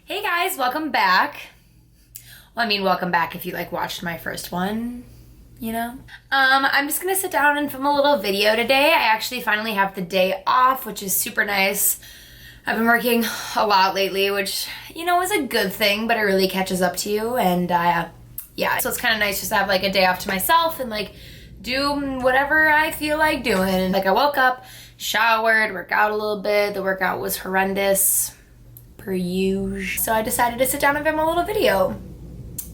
Hey guys, welcome back. Well, I mean, welcome back if you watched my first one, you know? I'm just gonna sit down and film a little video today. I actually finally have the day off, which is super nice. I've been working a lot lately, which, you know, is a good thing, but it really catches up to you. And yeah, so it's kind of nice just to have a day off to myself and do whatever I feel like doing. I woke up, showered, worked out a little bit. The workout was horrendous, per usual. So I decided to sit down and film a little video,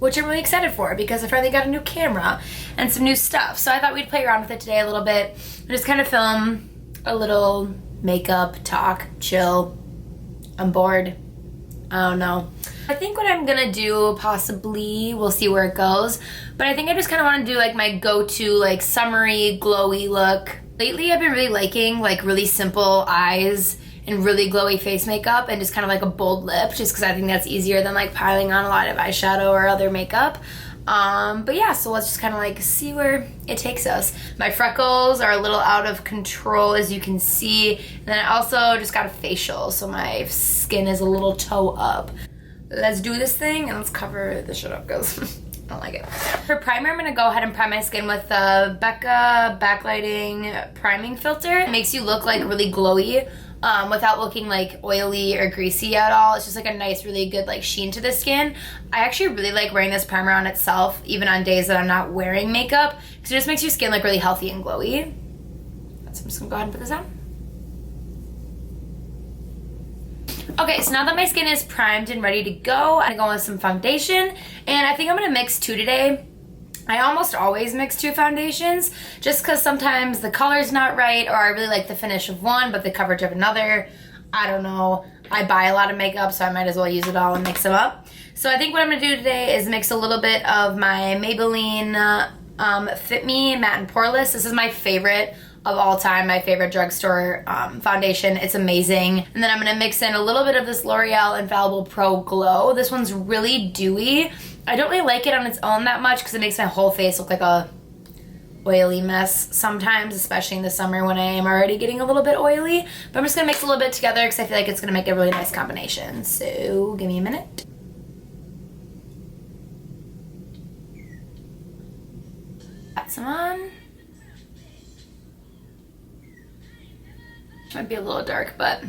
which I'm really excited for because I finally got a new camera and some new stuff. So I thought we'd play around with it today a little bit and just kind of film a little makeup, talk, chill. I'm bored. I don't know. I think what I'm gonna do, possibly, we'll see where it goes, but I think I just kind of want to do my go-to summery glowy look. Lately I've been really liking really simple eyes and really glowy face makeup and just kind of a bold lip, just because I think that's easier than piling on a lot of eyeshadow or other makeup. But yeah, so let's just kind of see where it takes us. My freckles are a little out of control, as you can see, and then I also just got a facial, so my skin is a little toe up. Let's do this thing and let's cover the shit up, because I don't like it. For primer, I'm gonna go ahead and prime my skin with the Becca Backlighting Priming Filter. It makes you look really glowy, without looking oily or greasy at all. It's just a nice, really good sheen to the skin. I actually really like wearing this primer on itself, even on days that I'm not wearing makeup, because it just makes your skin really healthy and glowy. So I'm just gonna go ahead and put this on. Okay, so now that my skin is primed and ready to go, I'm gonna go with some foundation, and I think I'm gonna mix two today. I almost always mix two foundations just because sometimes the color's not right, or I really like the finish of one but the coverage of another. I don't know. I buy a lot of makeup, so I might as well use it all and mix them up. So I think what I'm going to do today is mix a little bit of my Maybelline Fit Me Matte and Poreless. This is my favorite of all time, my favorite drugstore foundation. It's amazing. And then I'm going to mix in a little bit of this L'Oreal Infallible Pro Glow. This one's really dewy. I don't really like it on its own that much because it makes my whole face look like a oily mess sometimes, especially in the summer when I am already getting a little bit oily. But I'm just going to mix a little bit together because I feel like it's going to make a really nice combination. So give me a minute. Got some on. Might be a little dark, but...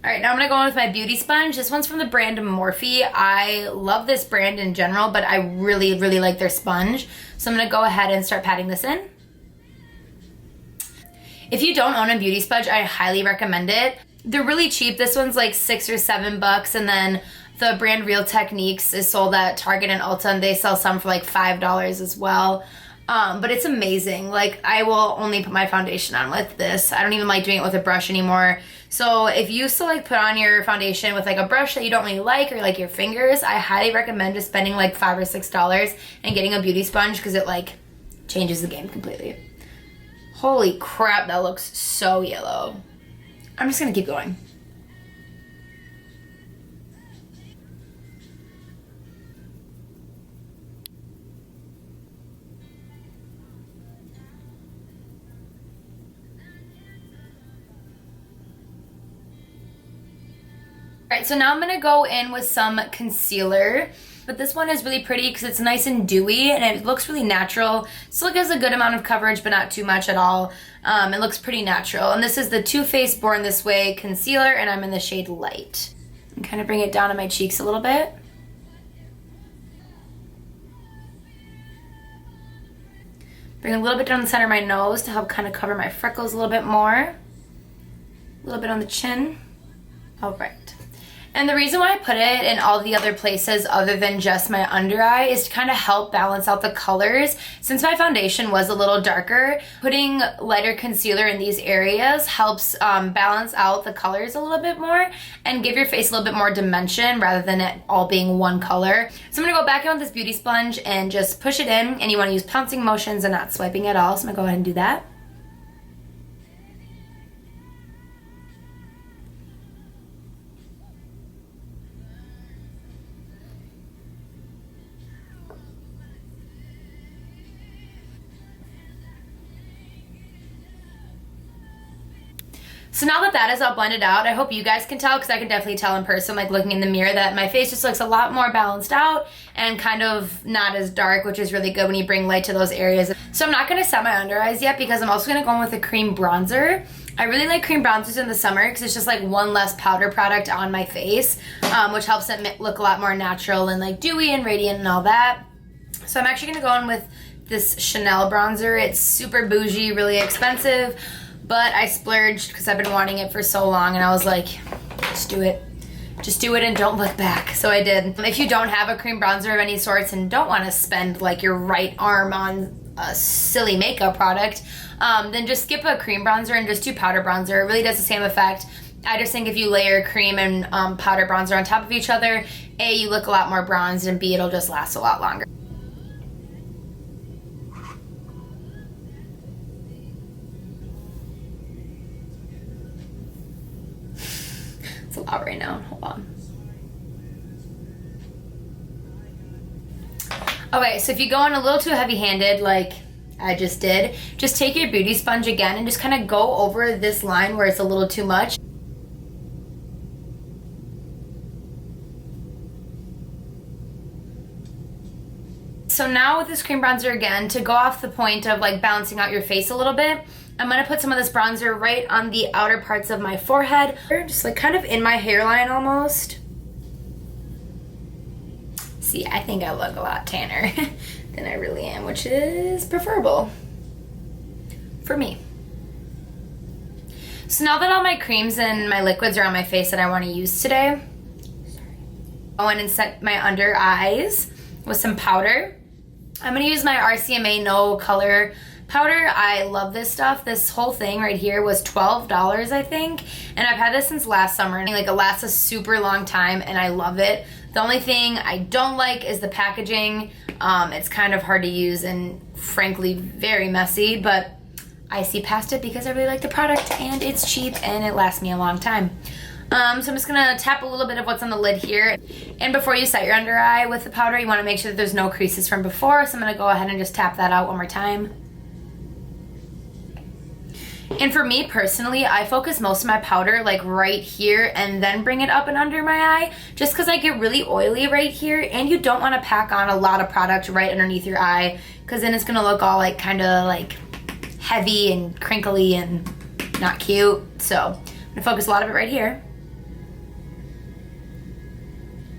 Alright, now I'm going to go in with my beauty sponge. This one's from the brand Morphe. I love this brand in general, but I really, really like their sponge. So I'm going to go ahead and start patting this in. If you don't own a beauty sponge, I highly recommend it. They're really cheap. This one's $6 or $7, and then the brand Real Techniques is sold at Target and Ulta, and they sell some for $5 as well. But it's amazing. I will only put my foundation on with this. I don't even like doing it with a brush anymore. So if you still put on your foundation with a brush that you don't really like, or your fingers, I highly recommend just spending $5 or $6 and getting a beauty sponge, because it changes the game completely. Holy crap, that looks so yellow. I'm just gonna keep going. Alright, so now I'm going to go in with some concealer, but this one is really pretty because it's nice and dewy and it looks really natural. Still gives a good amount of coverage, but not too much at all. It looks pretty natural, and this is the Too Faced Born This Way concealer, and I'm in the shade Light. And kind of bring it down on my cheeks a little bit. Bring a little bit down the center of my nose to help kind of cover my freckles a little bit more. A little bit on the chin. Alright. And the reason why I put it in all the other places other than just my under eye is to kind of help balance out the colors. Since my foundation was a little darker, putting lighter concealer in these areas helps balance out the colors a little bit more and give your face a little bit more dimension rather than it all being one color. So I'm going to go back in with this beauty sponge and just push it in, and you want to use pouncing motions and not swiping at all. So I'm going to go ahead and do that. So now that that is all blended out, I hope you guys can tell, because I can definitely tell in person, like looking in the mirror, that my face just looks a lot more balanced out and kind of not as dark, which is really good when you bring light to those areas. So I'm not going to set my under eyes yet, because I'm also going to go in with a cream bronzer. I really like cream bronzers in the summer because it's just like one less powder product on my face, which helps it look a lot more natural and like dewy and radiant and all that. So I'm actually going to go in with this Chanel bronzer. It's super bougie, really expensive, but I splurged because I've been wanting it for so long, and I was like, just do it. Just do it and don't look back. So I did. If you don't have a cream bronzer of any sorts and don't want to spend like your right arm on a silly makeup product, then just skip a cream bronzer and just do powder bronzer. It really does the same effect. I just think if you layer cream and powder bronzer on top of each other, A, you look a lot more bronzed, and B, it'll just last a lot longer. It's a lot right now. Hold on. Okay, so if you go in a little too heavy-handed, like I just did, just take your beauty sponge again and just kind of go over this line where it's a little too much. So now with this cream bronzer again, to go off the point of like balancing out your face a little bit, I'm gonna put some of this bronzer right on the outer parts of my forehead, just like kind of in my hairline almost. See, I think I look a lot tanner than I really am, which is preferable for me. So now that all my creams and my liquids are on my face that I want to use today, go in and set my under eyes with some powder. I'm going to use my RCMA No Color powder. I love this stuff. This whole thing right here was $12, I think, and I've had this since last summer, and like it lasts a super long time, and I love it. The only thing I don't like is the packaging. It's kind of hard to use and frankly very messy, but I see past it because I really like the product and it's cheap and it lasts me a long time. So I'm just gonna tap a little bit of what's on the lid here. And before you set your under eye with the powder, you wanna make sure that there's no creases from before, so I'm gonna go ahead and just tap that out one more time. And for me personally, I focus most of my powder like right here and then bring it up and under my eye, just because I get really oily right here, and you don't want to pack on a lot of product right underneath your eye, because then it's going to look all like kind of like heavy and crinkly and not cute. So I'm going to focus a lot of it right here.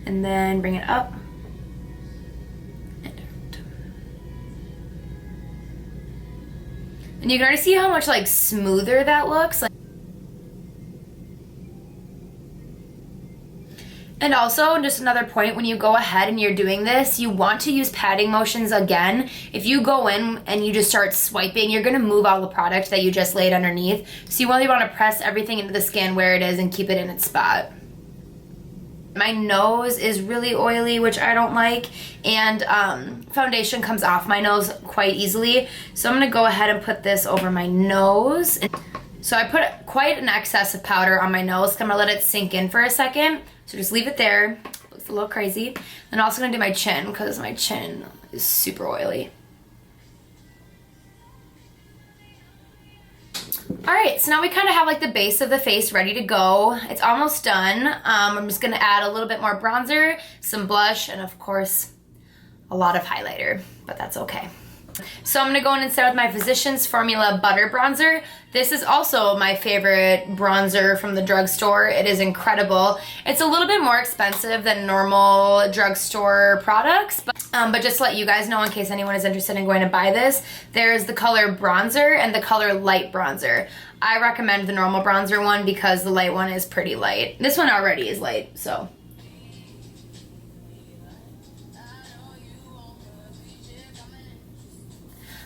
And then bring it up. And you can already see how much like smoother that looks. Like, and also, just another point, when you go ahead and you're doing this, you want to use patting motions again. If you go in and you just start swiping, you're gonna move all the product that you just laid underneath. So you really wanna press everything into the skin where it is and keep it in its spot. My nose is really oily, which I don't like, and foundation comes off my nose quite easily. So I'm gonna go ahead and put this over my nose. So I put quite an excess of powder on my nose. I'm gonna let it sink in for a second. So just leave it there. Looks a little crazy. And I'm also gonna do my chin, because my chin is super oily. All right, so now we kind of have like the base of the face ready to go. It's almost done. I'm just gonna add a little bit more bronzer, some blush, and of course, a lot of highlighter, but that's okay. So I'm gonna go in and start with my Physicians Formula Butter Bronzer. This is also my favorite bronzer from the drugstore. It is incredible. It's a little bit more expensive than normal drugstore products, but just to let you guys know, in case anyone is interested in going to buy this, there's the color bronzer and the color light bronzer. I recommend the normal bronzer one because the light one is pretty light. This one already is light, so.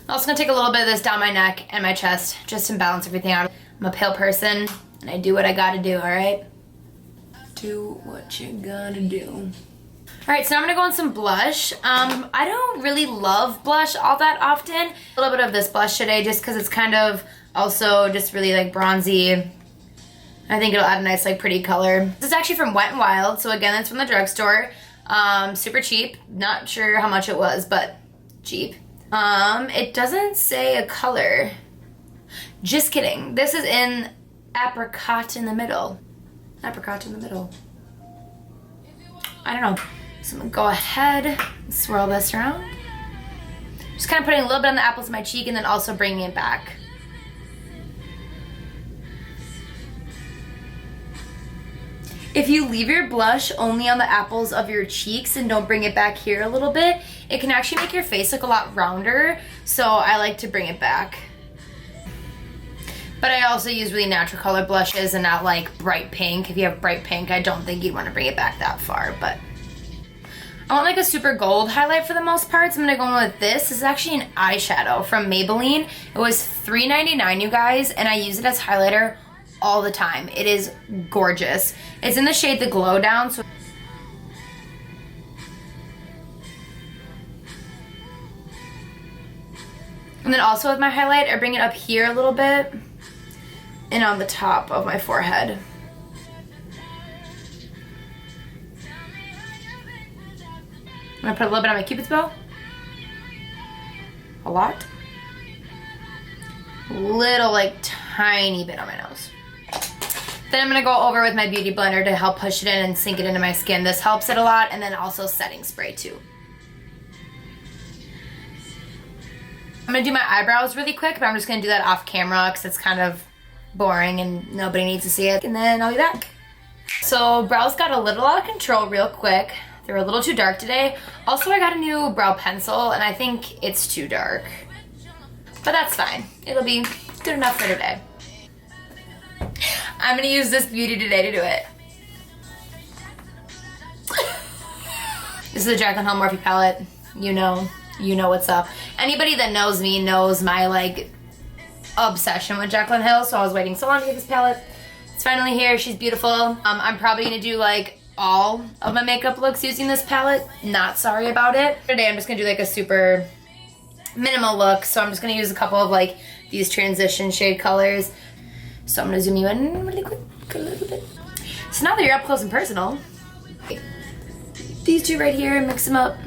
I'm also gonna take a little bit of this down my neck and my chest just to balance everything out. I'm a pale person and I do what I gotta do, all right? Do what you gotta do. All right, so now I'm gonna go on some blush. I don't really love blush all that often. A little bit of this blush today just because it's kind of also just really like bronzy. I think it'll add a nice like pretty color. This is actually from Wet n Wild, so again, it's from the drugstore. Super cheap. Not sure how much it was, but cheap. It doesn't say a color. Just kidding. This is in apricot in the middle. Apricot in the middle. I don't know. So I'm gonna go ahead and swirl this around. Just kind of putting a little bit on the apples of my cheek and then also bringing it back. If you leave your blush only on the apples of your cheeks and don't bring it back here a little bit, it can actually make your face look a lot rounder. So I like to bring it back. But I also use really natural color blushes and not like bright pink. If you have bright pink, I don't think you'd want to bring it back that far, but I want like a super gold highlight for the most part, so I'm gonna go in with this. This is actually an eyeshadow from Maybelline. It was $3.99, you guys, and I use it as highlighter all the time. It is gorgeous. It's in the shade The Glow Down. So and then also with my highlight, I bring it up here a little bit and on the top of my forehead. I'm gonna put a little bit on my Cupid's bow. A lot. Little, like, tiny bit on my nose. Then I'm gonna go over with my beauty blender to help push it in and sink it into my skin. This helps it a lot, and then also setting spray too. I'm gonna do my eyebrows really quick, but I'm just gonna do that off camera because it's kind of boring and nobody needs to see it. And then I'll be back. So brows got a little out of control real quick. They were a little too dark today. Also, I got a new brow pencil and I think it's too dark. But that's fine. It'll be good enough for today. I'm gonna use this beauty today to do it. This is the Jaclyn Hill Morphe palette. You know what's up. Anybody that knows me knows my like obsession with Jaclyn Hill, so I was waiting so long to get this palette. It's finally here. She's beautiful. I'm probably gonna do like all of my makeup looks using this palette. Not sorry about it. Today I'm just gonna do like a super minimal look, so I'm just gonna use a couple of like these transition shade colors. So I'm gonna zoom you in really quick a little bit. So now that you're up close and personal, these two right here, mix them up.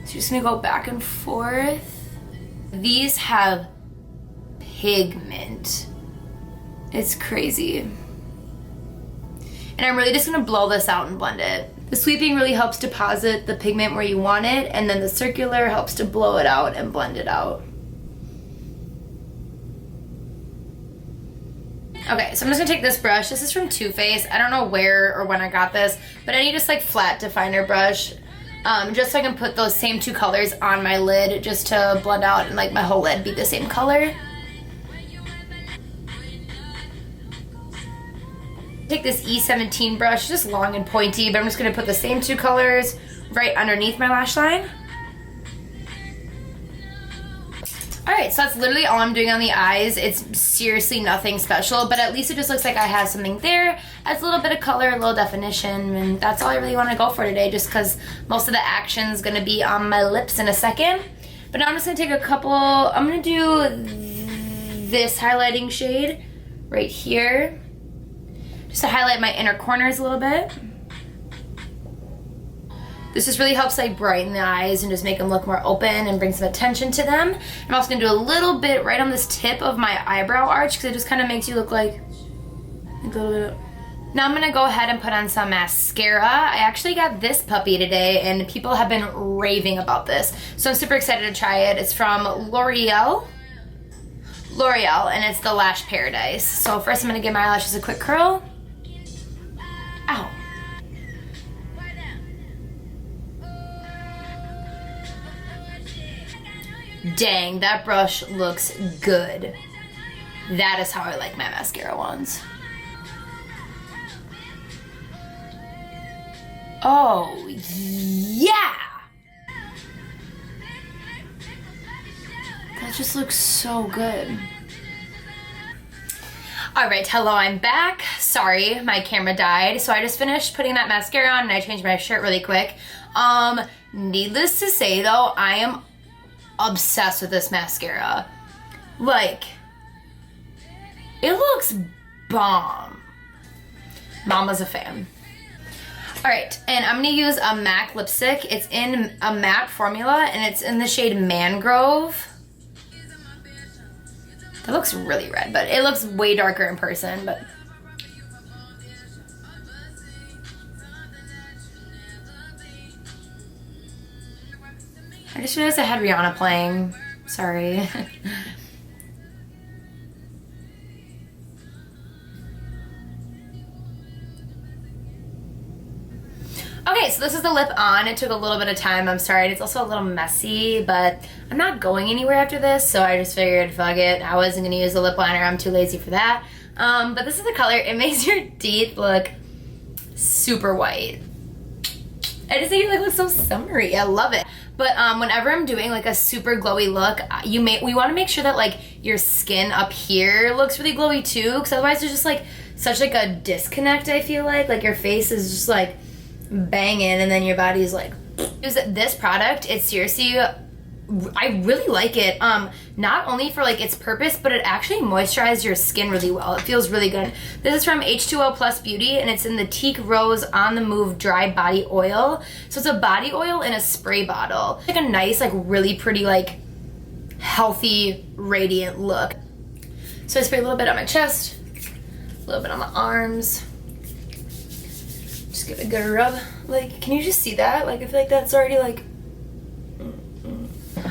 So you're just gonna go back and forth. These have pigment. It's crazy. And I'm really just gonna blow this out and blend it. The sweeping really helps deposit the pigment where you want it, and then the circular helps to blow it out and blend it out. Okay, so I'm just gonna take this brush. This is from Too Faced. I don't know where or when I got this, but I need just like flat definer brush. Just so I can put those same two colors on my lid just to blend out and like my whole lid be the same color. Take this E17 brush, just long and pointy, but I'm just gonna put the same two colors right underneath my lash line. Alright, so that's literally all I'm doing on the eyes. It's seriously nothing special, but at least it just looks like I have something there. Adds a little bit of color, a little definition, and that's all I really want to go for today, just because most of the action's going to be on my lips in a second. But now I'm just going to take a couple, I'm going to do this highlighting shade right here, just to highlight my inner corners a little bit. This just really helps like brighten the eyes and just make them look more open and bring some attention to them. I'm also gonna do a little bit right on this tip of my eyebrow arch because it just kind of makes you look like a little bit. Now I'm gonna go ahead and put on some mascara. I actually got this puppy today and people have been raving about this. So I'm super excited to try it. It's from L'Oreal, and it's the Lash Paradise. So first I'm gonna give my eyelashes a quick curl. Ow. Dang, that brush looks good. That is how I like my mascara wands. Oh, yeah! That just looks so good. Alright, hello, I'm back. Sorry, my camera died. So I just finished putting that mascara on and I changed my shirt really quick. Needless to say though, I am obsessed with this mascara. Like, it looks bomb. Mama's a fan. Alright, and I'm gonna use a MAC lipstick. It's in a matte formula and it's in the shade Mangrove. It looks really red, but it looks way darker in person, but. I just realized I had Rihanna playing. Sorry. Okay, so this is the lip on. It took a little bit of time. I'm sorry. It's also a little messy, but I'm not going anywhere after this, so I just figured, fuck it. I wasn't going to use a lip liner. I'm too lazy for that. But this is the color. It makes your teeth look super white. I just think it looks so summery. I love it. But whenever I'm doing like a super glowy look, we want to make sure that like your skin up here looks really glowy too, because otherwise there's just like such like a disconnect, I feel like your face is just like banging and then your body's like. Use this product. It's seriously, I really like it. Not only for like its purpose, but it actually moisturizes your skin really well. It feels really good. This is from H2O Plus Beauty, and it's in the Teak Rose On The Move Dry Body Oil. So it's a body oil in a spray bottle. Like a nice, like really pretty, like healthy, radiant look. So I spray a little bit on my chest, a little bit on my arms. Just give it a good rub. Like, can you just see that? Like, I feel like that's already like.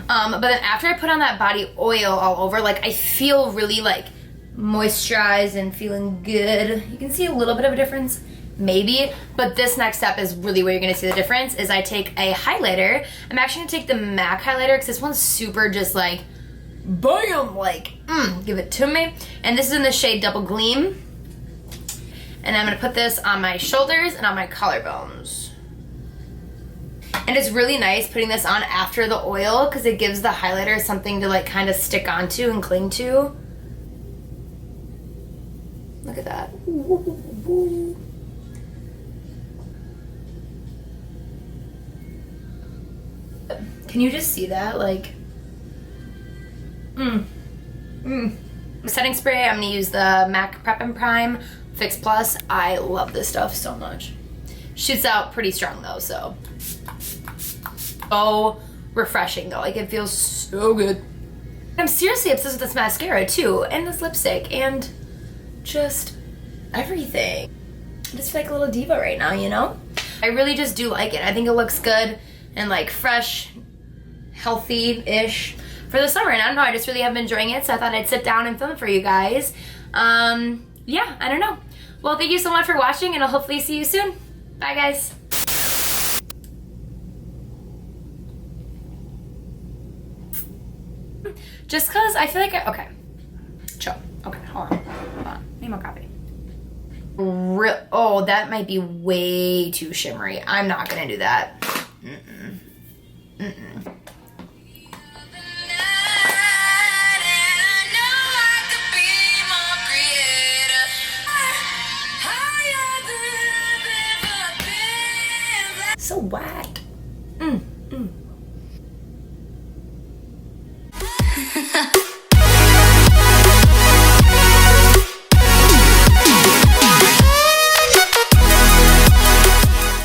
But then after I put on that body oil all over, like I feel really like moisturized and feeling good. You can see a little bit of a difference, maybe, but this next step is really where you're gonna see the difference. Is I take a highlighter. I'm actually gonna take the MAC highlighter because this one's super just like, bam, like, give it to me. And this is in the shade Double Gleam. And I'm gonna put this on my shoulders and on my collarbones. And it's really nice putting this on after the oil because it gives the highlighter something to like kind of stick onto and cling to. Look at that. Can you just see that? Like, setting spray, I'm gonna use the MAC Prep and Prime Fix Plus. I love this stuff so much. Shoots out pretty strong though, so refreshing though. Like it feels so good. I'm seriously obsessed with this mascara too, and this lipstick, and just everything. I just feel like a little diva right now, you know? I really just do like it. I think it looks good and like fresh, healthy-ish for the summer, and I don't know, I just really have been enjoying it, so I thought I'd sit down and film it for you guys. Yeah, I don't know. Well, thank you so much for watching, and I'll hopefully see you soon. Bye, guys. Just cause I feel like okay, chill. Okay, hold on. Need more coffee. Oh, that might be way too shimmery. I'm not gonna do that. So whack.